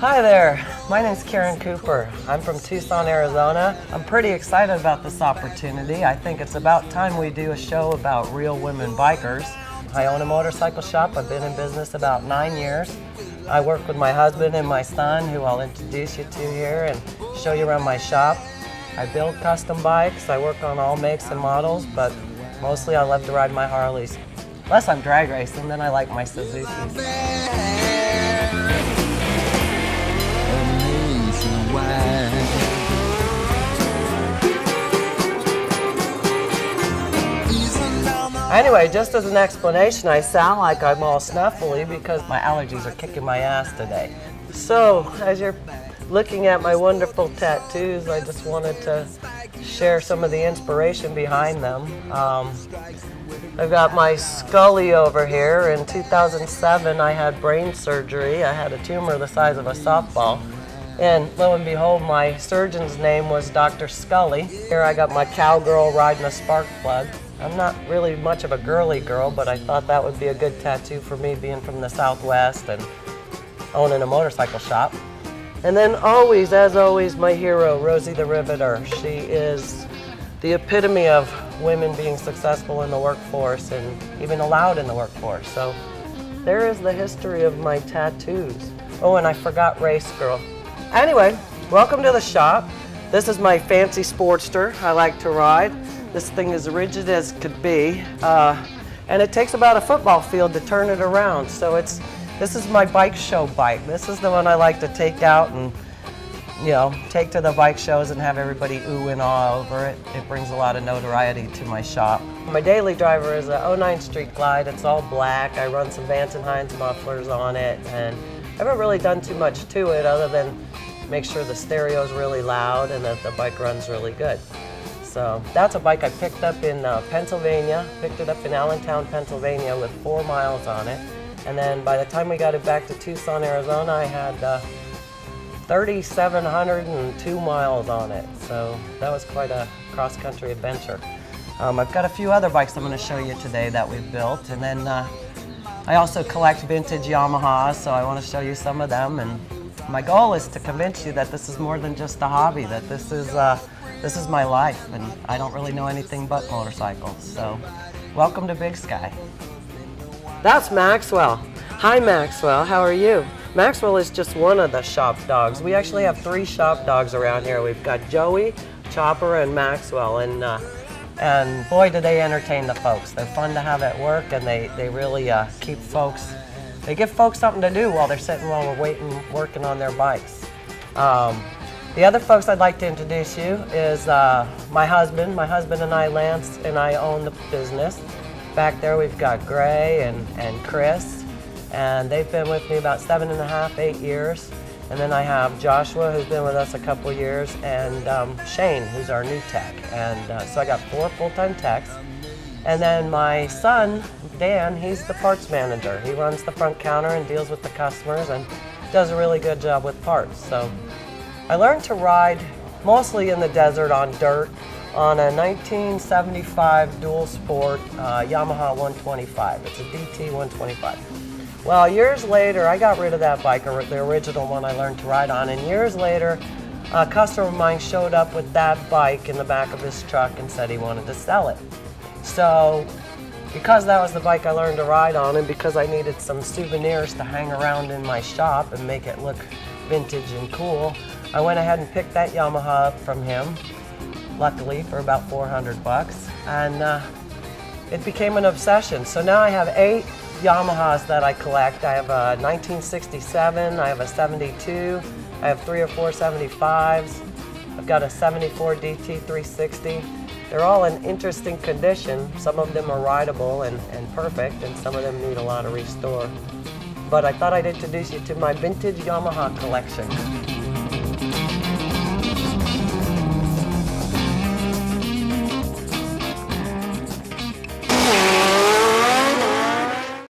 Hi there, my name's Caren Cooper. I'm from Tucson, Arizona. I'm pretty excited about this opportunity. I think it's about time we do a show about real women bikers. I own a motorcycle shop. I've been in business about 9 years. I work with my husband and my son, who I'll introduce you to here and show you around my shop. I build custom bikes. I work on all makes and models, but mostly I love to ride my Harleys. Unless I'm drag racing, then I like my Suzukis. Anyway, just as an explanation, I sound like I'm all snuffly because my allergies are kicking my ass today. So, as you're looking at my wonderful tattoos, I just wanted to share some of the inspiration behind them. I've got my Scully over here. In 2007, I had brain surgery. I had a tumor the size of a softball. And lo and behold, my surgeon's name was Dr. Scully. Here I got my cowgirl riding a spark plug. I'm not really much of a girly girl, but I thought that would be a good tattoo for me being from the Southwest and owning a motorcycle shop. And then always, as always, my hero, Rosie the Riveter. She is the epitome of women being successful in the workforce and even allowed in the workforce. So there is the history of my tattoos. Oh, and I forgot Race Girl. Anyway, welcome to the shop. This is my fancy Sportster I like to ride. This thing is rigid as could be, and it takes about a football field to turn it around. So this is my bike show bike. This is the one I like to take out and take to the bike shows and have everybody ooh and ah over it. It brings a lot of notoriety to my shop. My daily driver is a 09 Street Glide. It's all black. I run some Vance & Hines mufflers on it, and I haven't really done too much to it other than make sure the stereo is really loud and that the bike runs really good. So that's a bike I picked up in Pennsylvania, picked it up in Allentown, Pennsylvania with 4 miles on it. And then by the time we got it back to Tucson, Arizona, I had 3,702 miles on it. So that was quite a cross-country adventure. I've got a few other bikes I'm going to show you today that we've built. And then I also collect vintage Yamahas, so I want to show you some of them. And my goal is to convince you that this is more than just a hobby, that this is my life, and I don't really know anything but motorcycles. So, welcome to Big Sky. That's Maxwell. Hi Maxwell, how are you? Maxwell is just one of the shop dogs. We actually have 3 shop dogs around here. We've got Joey, Chopper, and Maxwell, and boy do they entertain the folks. They're fun to have at work, and they really keep folks. They give folks something to do while they're sitting while we're waiting, working on their bikes. The other folks I'd like to introduce you is my husband. My husband and I, Lance, and I own the business. Back there we've got Gray and Chris, and they've been with me about 7.5, 8 years. And then I have Joshua, who's been with us a couple years, and Shane, who's our new tech. And so I got 4 full-time techs. And then my son, Dan, he's the parts manager. He runs the front counter and deals with the customers and does a really good job with parts. So I learned to ride mostly in the desert on dirt on a 1975 dual sport Yamaha 125. It's a DT 125. Well, years later, I got rid of that bike, the original one I learned to ride on, and years later, a customer of mine showed up with that bike in the back of his truck and said he wanted to sell it. So, because that was the bike I learned to ride on, and because I needed some souvenirs to hang around in my shop and make it look vintage and cool, I went ahead and picked that Yamaha up from him, luckily for about 400 bucks, and it became an obsession. So now I have 8 Yamahas that I collect. I have a 1967, I have a 72, I have 3 or 4 75s, I've got a 74 DT 360. They're all in interesting condition. Some of them are rideable and perfect, and some of them need a lot of restore. But I thought I'd introduce you to my vintage Yamaha collection.